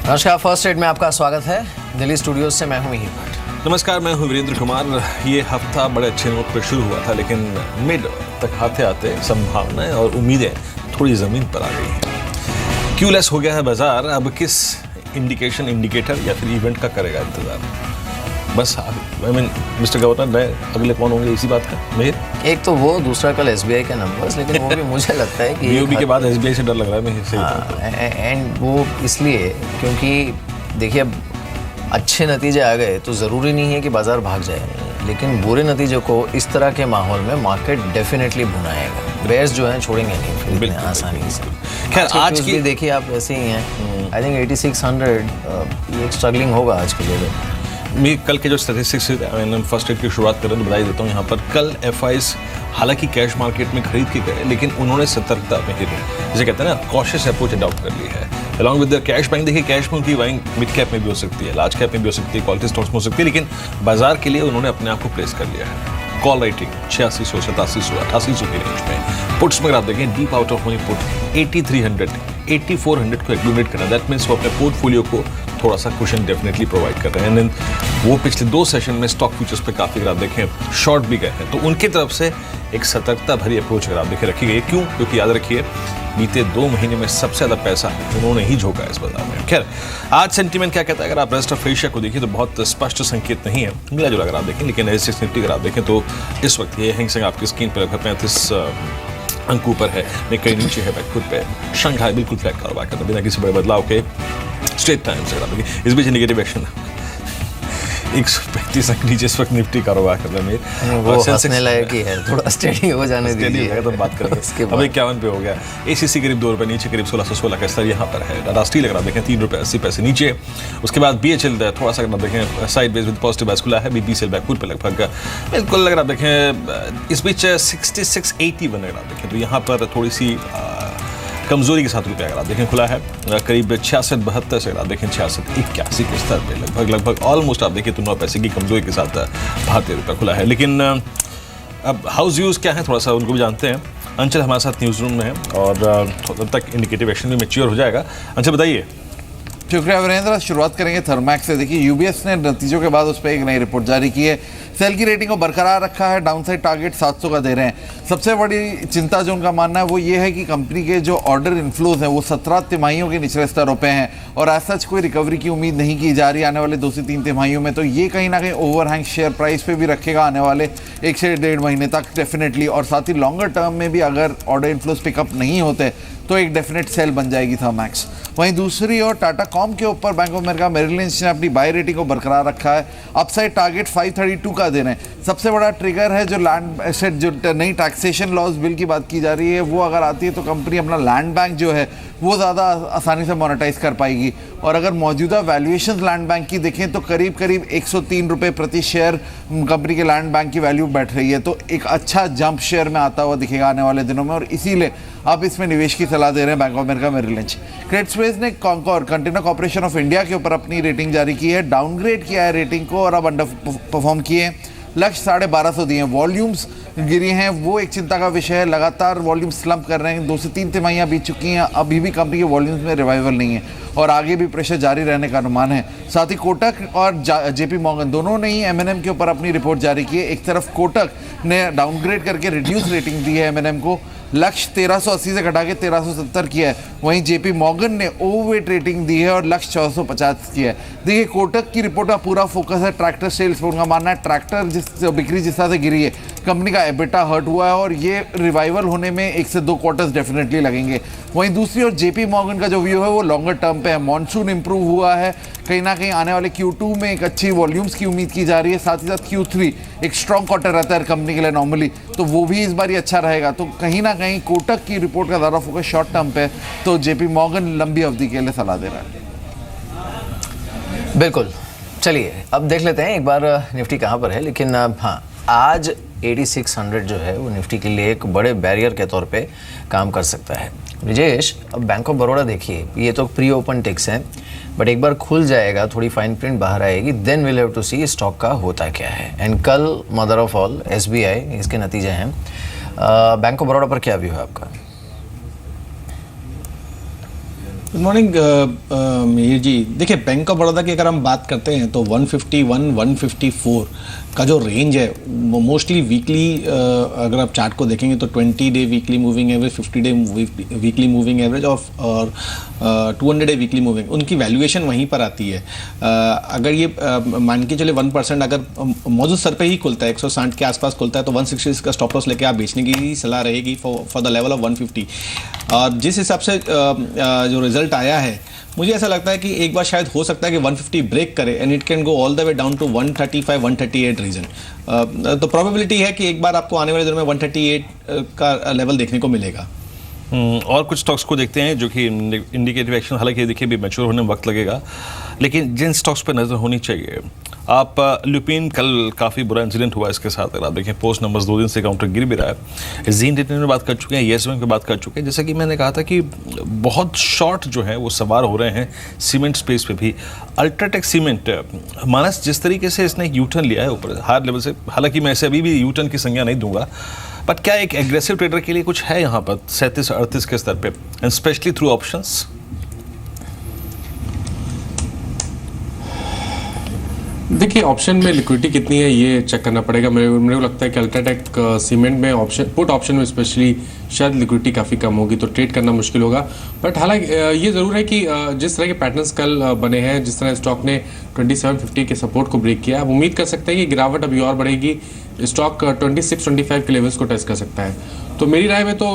नमस्कार, first aid में आपका स्वागत है। दिल्ली स्टूडियोज से मैं हूं मिहिर भट्ट। नमस्कार, मैं हूं वीरेंद्र कुमार। ये हफ्ता बड़े अच्छे नोट पर शुरू हुआ था, लेकिन मिड तक आते आते संभावनाएं और उम्मीदें थोड़ी ज़मीन पर आ गई हैं। क्यूलेस हो गया है बाजार। अब किस इंडिकेटर या फिर इवेंट का करेगा इंतजार? बस मिस्टर गवर्नर अगले कौन होंगे इसी बात का मिहिर? एक तो वो, दूसरा कल एसबीआई के नंबर्स, लेकिन वो भी मुझे लगता है कि बीओबी के बाद एसबीआई से डर लग रहा है मिहिर। एंड वो इसलिए क्योंकि देखिए, अब अच्छे नतीजे आ गए तो ज़रूरी नहीं है कि बाजार भाग जाए, लेकिन बुरे नतीजों को इस तरह के माहौल में मार्केट डेफिनेटली भुनाएगा। बेयर्स जो हैं छोड़ेंगे नहीं फिर इतने आसानी से। खैर आज की देखिए आप वैसे ही हैं। आई थिंक 8600 ये स्ट्रगलिंग होगा आज के लिए। मैं कल के जो स्टैटिस्टिक्स मैंने फर्स्ट एड की शुरुआत करें तो बता देता हूँ। यहाँ पर कल एफआईज हालांकि कैश मार्केट में खरीद के गए, लेकिन उन्होंने सतर्कता में जिसे कहते हैं ना कॉशियस अप्रोच अडॉप्ट कर ली है। Along with the cash buying, देखिए कैश में उनकी बाइंग मिड कैप में भी हो सकती है, लार्ज कैप में भी हो सकती है, क्वालिटी स्टॉक्स में हो सकती है, लेकिन बाजार के लिए उन्होंने अपने आप को प्लेस कर लिया है। कॉल राइटिंग 8600, 8700, 8800 की रेंज में। पुट्स में अगर आप देखें, deep out of money put 8300, 8400 को एक्यूमुलेट करना। दैट मीन्स वो अपने पोर्टफोलियो को थोड़ा सा कुशन डेफिनेटली प्रोवाइड कर रहे हैं। एंड वो पिछले 2 सेशन में स्टॉक फ्यूचर्स पे काफ़ी अगर आप देखें शॉर्ट भी गए हैं, तो उनकी तरफ से एक सतर्कता भरी अप्रोच अगर आप देखें रखी गई। क्यों? क्योंकि याद रखिए बीते 2 महीने में सबसे ज़्यादा पैसा उन्होंने ही झोंका इस बाजार में। खैर आज सेंटीमेंट क्या कहता है? अगर आप रेस्ट ऑफ एशिया को देखिए तो बहुत स्पष्ट संकेत नहीं है, मिला जुला अगर आप देखें, लेकिन एसएक्स निफ्टी अगर आप देखें तो इस वक्त ये हैंग सेंग आपकी स्क्रीन पर लगभग 35 अंक ऊपर है, कहीं नीचे है बैक फुट पे। शंघाई बिल्कुल फ्लैट कारोबार करता बिना किसी बड़े बदलाव के स्ट्रेट टाइम से। इस बीच निगेटिव एक्शन 135 अंक नीचे इस वक्त निफ्टी कारोबार कर रहा है। वो हंसने लायक ही है, थोड़ा स्टेडी हो जाने दीजिए तो बात करेंगे। अब 51 पे हो गया। एसीसी करीब 2 रुपए नीचे, करीब 1616 का स्तर यहाँ पर है। टाटा स्टील अगर आप देखें 3 रुपए 80 पैसे नीचे। उसके बाद बीएचएल थोड़ा सा अगर आप देखें side base with positive batch खुला है। बीपीसीएल बैकफुट पे लगभग बिल्कुल अगर आप देखें इस बीच 6681 अगर आप देखें तो यहाँ पर थोड़ी सी कमजोरी के साथ रुपया अगर आप देखें खुला है। करीब 6672 से अगर आप देखें 6681 के स्तर पे लगभग ऑलमोस्ट आप देखें तो 9 पैसे की कमजोरी के साथ भारतीय रुपया खुला है। लेकिन अब हाउस व्यूज़ क्या है थोड़ा सा उनको भी जानते हैं। अंचल हमारे साथ न्यूज़ रूम में है और तब तक इंडिकेटिव एक्शन भी मैच्योर हो जाएगा। अंचल बताइए। शुक्रिया वीरेंद्र। शुरुआत करेंगे थर्मैक्स से। देखिए यूबीएस ने नतीजों के बाद उस पर एक नई रिपोर्ट जारी की है। सेल की रेटिंग को बरकरार रखा है, डाउनसाइड टारगेट 700 का दे रहे हैं। सबसे बड़ी चिंता जो उनका मानना है वो ये है कि कंपनी के जो ऑर्डर इनफ्लोज हैं वो 17 तिमाहियों के निचले स्तरों पे हैं और एज सच कोई रिकवरी की उम्मीद नहीं की जा रही आने वाले 2 से 3 तिमाहियों में। तो ये कहीं ना कहीं ओवरहैंग शेयर प्राइस पे भी रखेगा आने वाले 1 से 1.5 महीने तक डेफिनेटली। और साथ ही लॉन्गर टर्म में भी अगर ऑर्डर इनफ्लोज पिकअप नहीं होते तो एक डेफिनेट सेल बन जाएगी थर्मैक्स। वहीं दूसरी ओर टाटा कॉम के ऊपर Bank of America Merrill Lynch ने अपनी बाय रेटिंग को बरकरार रखा है। अपसाइड टारगेट 532 का दे रहे हैं। सबसे बड़ा ट्रिगर है जो लैंड एसेट, जो नई टैक्सेशन लॉज बिल की बात की जा रही है, वो अगर आती है तो कंपनी अपना लैंड बैंक जो है वो ज़्यादा आसानी से मोनेटाइज कर पाएगी। और अगर मौजूदा वैल्यूएशन लैंड बैंक की देखें तो करीब 103 रुपये प्रति शेयर कंपनी के लैंड बैंक की वैल्यू बैठ रही है। तो एक अच्छा जंप शेयर में आता हुआ दिखेगा आने वाले दिनों में और इसीलिए आप इसमें निवेश की सलाह दे रहे हैं Bank of America Merrill Lynch. Credit Suisse ने Concor container corporation of India के ऊपर अपनी रेटिंग जारी की है, डाउनग्रेड किया है रेटिंग को और अब अंडर परफॉर्म किए। लक्ष्य 1250 दिए हैं। वॉल्यूम्स गिरी हैं, वो एक चिंता का विषय है। लगातार वॉल्यूम स्लम्प कर रहे हैं, 2 से 3 तिमाहियां बीत चुकी हैं, अभी भी कंपनी के वॉल्यूम्स में रिवाइवल नहीं है और आगे भी प्रेशर जारी रहने का अनुमान है। साथ ही कोटक और जेपी मॉर्गन दोनों ने ही एमएनएम के ऊपर अपनी रिपोर्ट जारी की है। एक तरफ कोटक ने डाउनग्रेड करके रिड्यूस रेटिंग दी है एमएनएम को, लक्ष्य 1380 से घटा के 1370 किया है। वहीं जेपी मॉर्गन ने ओवरवेट रेटिंग दी है और लक्ष्य 1450 किया है। देखिए कोटक की रिपोर्ट का पूरा फोकस है ट्रैक्टर सेल्स पर। उनका मानना है ट्रैक्टर बिक्री जिस तरह से गिरी है, कंपनी का एबिटा हर्ट हुआ है और ये रिवाइवल होने में 1 से 2 क्वार्टर्स डेफिनेटली लगेंगे। वहीं दूसरी ओर जेपी मॉर्गन का जो व्यू है वो लॉन्गर टर्म पे है। मॉनसून इंप्रूव हुआ है, कहीं ना कहीं आने वाले Q2 में एक अच्छी वॉल्यूम्स की उम्मीद की जा रही है। साथ ही साथ Q3 एक स्ट्रॉन्ग क्वार्टर रहता है कंपनी के लिए नॉर्मली, तो वो भी इस बार ही अच्छा रहेगा। तो कहीं ना कहीं कोटक की रिपोर्ट का ज़्यादा फोकस शॉर्ट टर्म पे है, तो जेपी मॉर्गन लंबी अवधि के लिए सलाह दे रहा है। बिल्कुल, चलिए अब देख लेते हैं एक बार निफ्टी कहाँ पर है। लेकिन हाँ, आज 8600 जो है वो निफ्टी के लिए एक बड़े बैरियर के तौर पे काम कर सकता है। विजेश, अब बैंक ऑफ बड़ौदा देखिए, ये तो प्री ओपन टिक्स हैं, बट एक बार खुल जाएगा, थोड़ी फाइन प्रिंट बाहर आएगी, then will have to see stock का होता क्या है। एंड कल मदर ऑफ ऑल एसबीआई, इसके नतीजे हैं। बैंक ऑफ बड़ौदा पर क्या व्यू है आपका? गुड मॉर्निंग मीर जी। देखिए, बैंक ऑफ बड़ौदा की अगर हम बात करते हैं तो 151 154 का जो रेंज है वो मोस्टली वीकली, अगर आप चार्ट को देखेंगे तो 20 day weekly moving average, 50 day weekly moving average और 200 डे वीकली मूविंग, उनकी वैल्यूएशन वहीं पर आती है। अगर ये मान के चले 1% अगर मौजूद सर पे ही खुलता है, 160 के आसपास खुलता है, तो 160 का स्टॉप लॉस लेके आप बेचने की सलाह रहेगी फॉर द लेवल ऑफ 150। और जिस हिसाब से जो रिजल्ट आया है, मुझे ऐसा लगता है कि एक बार शायद हो सकता है कि 150 ब्रेक करे and it can go all the way down to 135 138 region. तो प्रोबेबिलिटी है कि एक बार आपको आने वाले दिनों में 138 का लेवल देखने को मिलेगा। और कुछ स्टॉक्स को देखते हैं जो कि इंडिकेटिव एक्शन, हालांकि देखिए भी मैच्योर होने में वक्त लगेगा, लेकिन जिन स्टॉक्स पर नज़र होनी चाहिए। आप लुपिन, कल काफ़ी बुरा इंसिडेंट हुआ इसके साथ, अगर आप देखें पोस्ट नंबर्स 2 दिन से काउंटर गिर भी रहा है। जीन रिटेन में बात कर चुके हैं, येस बैंक पे बात कर चुके हैं। जैसा कि मैंने कहा था कि बहुत शॉर्ट जो है वो सवार हो रहे हैं सीमेंट स्पेस पे भी। अल्ट्राटेक सीमेंट, मानस जिस तरीके से इसने यू टर्न लिया है ऊपर हायर लेवल से, हालांकि मैं इसे अभी भी यू टर्न की संज्ञा नहीं दूंगा, बट क्या एक एग्रेसिव ट्रेडर के लिए कुछ है यहाँ पर 37-38 के स्तर पे, एंड स्पेशली थ्रू ऑप्शंस? देखिए, ऑप्शन में लिक्विडिटी कितनी है ये चेक करना पड़ेगा। मेरे को लगता है कि अल्ट्राटेक सीमेंट में ऑप्शन, पुट ऑप्शन में स्पेशली शायद लिक्विडिटी काफ़ी कम होगी, तो ट्रेड करना मुश्किल होगा। बट हालांकि ये ज़रूर है कि जिस तरह के पैटर्न्स कल बने हैं, जिस तरह स्टॉक ने 2750 के सपोर्ट को ब्रेक किया, आप उम्मीद कर सकते हैं कि गिरावट अभी और बढ़ेगी। स्टॉक 26-25 के लेवल्स को टेस्ट कर सकता है। तो मेरी राय में तो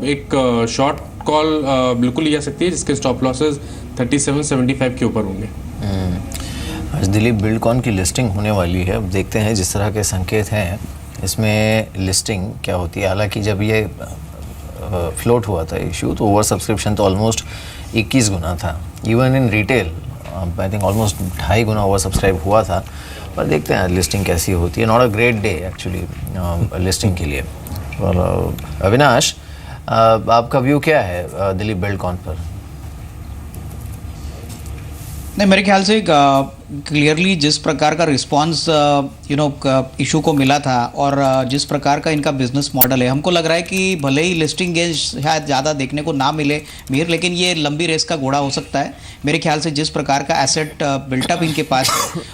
एक शॉर्ट कॉल बिल्कुल ली जा सकती है, जिसके स्टॉप लॉसेज 37-75 के ऊपर होंगे। आज दिलीप बिल्डकॉन की लिस्टिंग होने वाली है। अब देखते हैं जिस तरह के संकेत हैं इसमें लिस्टिंग क्या होती है। हालांकि जब ये फ्लोट हुआ था इशू, तो ओवर सब्सक्रिप्शन तो ऑलमोस्ट 21 गुना था। Even in retail I think almost 2.5 Guna over subscribe हुआ था। पर देखते हैं लिस्टिंग कैसी होती है। Not a great day actually listing के लिए। और अविनाश, आपका व्यू क्या है दिलीप बिल्डकॉन पर? नहीं, मेरे ख्याल से क्लियरली जिस प्रकार का रिस्पांस इशू को मिला था और जिस प्रकार का इनका बिजनेस मॉडल है, हमको लग रहा है कि भले ही लिस्टिंग गेज शायद ज़्यादा देखने को ना मिले मीर, लेकिन ये लंबी रेस का घोड़ा हो सकता है। मेरे ख्याल से जिस प्रकार का एसेट बिल्टअप इनके पास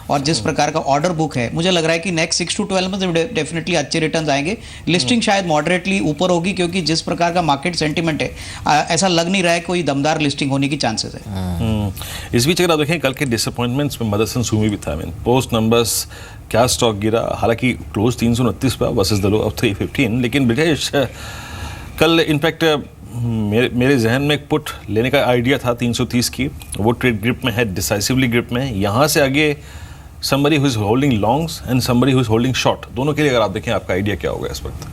और जिस प्रकार का ऑर्डर बुक है, मुझे लग रहा है कि नेक्स्ट 6 to 12 मंथ डेफिनेटली अच्छे रिटर्न आएंगे। लिस्टिंग शायद मॉडरेटली ऊपर होगी, क्योंकि जिस प्रकार का मार्केट सेंटिमेंट है, ऐसा लग नहीं रहा है कोई दमदार लिस्टिंग होने की चांसेस है। इस बीच अगर आप देखें कल के डिसअपॉइंटमेंट्स में मदरसन सुमी भी था। पोस्ट नंबर्स क्या स्टॉक गिरा, हालांकि क्लोज 329 पर वर्सेस द लो ऑफ 315, लेकिन ब्रिटिश कल इनफैक्ट मेरे जहन में एक पुट लेने का आइडिया था 330 की, वो ट्रेड ग्रिप में है, डिसाइसिवली ग्रिप में है। यहाँ से आगे somebody who is holding longs and somebody who is holding short, दोनों के लिए अगर आप देखें आपका आइडिया क्या होगा इस वक्त?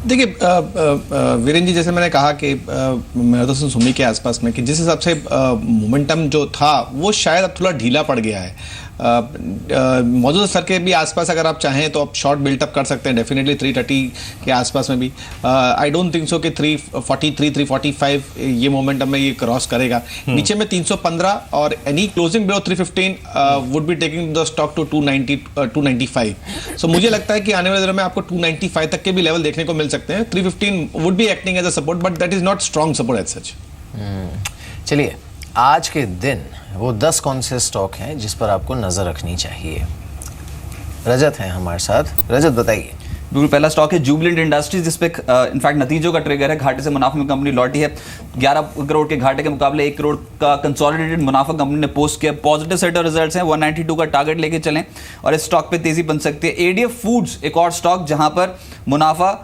देखिए वीरेंद्र जी, जैसे मैंने कहा कि मदरसन सुमी के आसपास में कि जिस हिसाब से मोमेंटम जो था वो शायद अब थोड़ा ढीला पड़ गया है। मौजूदा स्तर के भी आसपास अगर आप चाहें तो आप शॉर्ट बिल्टअप कर सकते हैं डेफिनेटली 330 के आसपास में भी। आई डोंट थिंक सो कि 343 345 ये मोमेंटम में ये क्रॉस करेगा। नीचे में 315 और any closing below 315 would be taking the stock to 295। So मुझे लगता है कि आने वाले दिनों में आपको 295 तक के भी लेवल देखने को मिल सकते हैं। 315 would be acting as a support, but that is not strong support as such. चलिए, आज के दिन वो 10 कौन से स्टॉक हैं जिस पर आपको नज़र रखनी चाहिए? रजत हैं हमारे साथ। रजत, बताइए। बिल्कुल, पहला स्टॉक है जुबिलेंट इंडस्ट्रीज, जिस पे इनफैक्ट नतीजों का ट्रिगर है। घाटे से मुनाफे में कंपनी लौटी है। 11 करोड़ के घाटे के मुकाबले 1 करोड़ का कंसोलिडेटेड मुनाफा कंपनी ने पोस्ट किया। पॉजिटिव सेट ऑफ रिजल्ट्स हैं। 192 का टारगेट लेके चलें और इस स्टॉक पे तेजी बन सकती है। एडीएफ फूड्स एक और स्टॉक जहां पर मुनाफा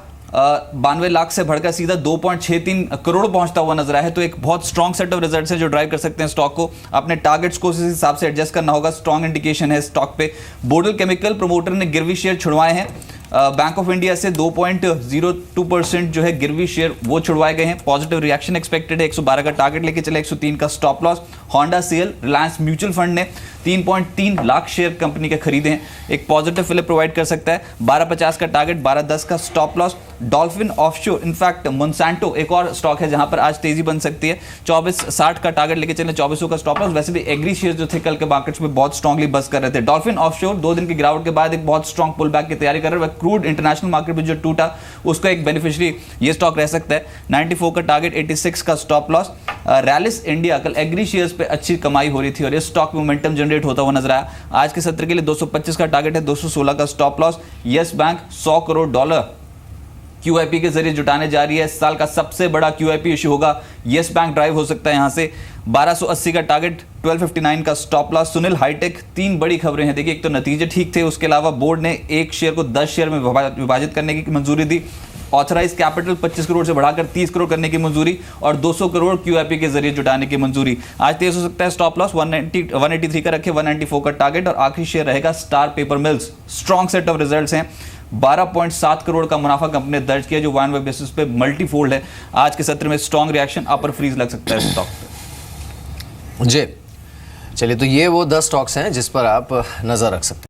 92 लाख से बढ़कर सीधा 2.63 करोड़ पहुंचता हुआ नजर आया है। तो एक बहुत स्ट्रॉन्ग सेट ऑफ रिजल्ट्स है जो ड्राइव कर सकते हैं स्टॉक को। अपने टारगेट्स को उस हिसाब से एडजस्ट करना होगा। स्ट्रॉन्ग इंडिकेशन है स्टॉक पे। बोडल केमिकल प्रमोटर ने गिरवी शेयर छुड़वाए हैं। बैंक ऑफ इंडिया से 2.02% जो है गिरवी शेयर वो छुड़वाए गए हैं। पॉजिटिव रिएक्शन एक्सपेक्टेड है। 112 का टारगेट लेके चले। 103 का stop loss. Honda CL, Reliance mutual fund ने 3.3 लाख शेयर कंपनी के खरीदे हैं। एक पॉजिटिव फिलअप प्रोवाइड कर सकता है। 12.50 का टारगेट, 12.10 का stop loss. Dolphin Offshore, in fact Monsanto एक और स्टॉक है जहां पर आज तेजी बन सकती है। 2460 का टारगेट लेके चले, 2400 का स्टॉप लॉस। वैसे भी एग्री शेयर जो थे कल के मार्केट्स में बहुत स्ट्रांगली बस कर रहे थे। डॉल्फिन ऑफशोर 2 दिन की गिरावट के बाद एक बहुत स्ट्रांग पुल बैक की तैयारी कर रहे हैं। क्रूड इंटरनेशनल मार्केट में जो टूटा उसका एक बेनिफिशियरी ये स्टॉक रह सकता है। 94 का टारगेट, 86 का स्टॉप लॉस। रैलिस इंडिया, कल एग्री शेयर्स पे अच्छी कमाई हो रही थी और ये स्टॉक मोमेंटम जनरेट होता हुआ नजर आया। आज के सत्र के लिए 225 का टारगेट है, 216 का stop loss. Yes bank $100 crore QIP के जरिए जुटाने जा रही है। इस साल का सबसे बड़ा QIP इशू होगा। यस बैंक ड्राइव हो सकता है यहां से। 1280 का टारगेट, 1259 का स्टॉप लॉस। सुनील हाईटेक, 3 बड़ी खबरें हैं। देखिए, एक तो नतीजे ठीक थे, उसके अलावा बोर्ड ने एक शेयर को 10 शेयर में विभाजित करने की मंजूरी दी। ऑथराइज कैपिटल 25 करोड़ से बढ़ाकर 30 करोड़ करने की मंजूरी और 200 करोड़ QIP के जरिए जुटाने की मंजूरी। आज तेज हो सकता है। स्टॉप लॉस 183 का रखे, 194 का टारगेट। और आखिरी शेयर रहेगा star paper mills. Strong set of results हैं। 12.7 करोड़ का मुनाफा कंपनी ने दर्ज किया, जो वन वे बेसिस पे मल्टीफोल्ड है। आज के सत्र में स्ट्रॉन्ग रिएक्शन, अपर फ्रीज लग सकता है स्टॉक पे। जी चलिए, तो ये वो 10 स्टॉक्स हैं जिस पर आप नज़र रख सकते हैं।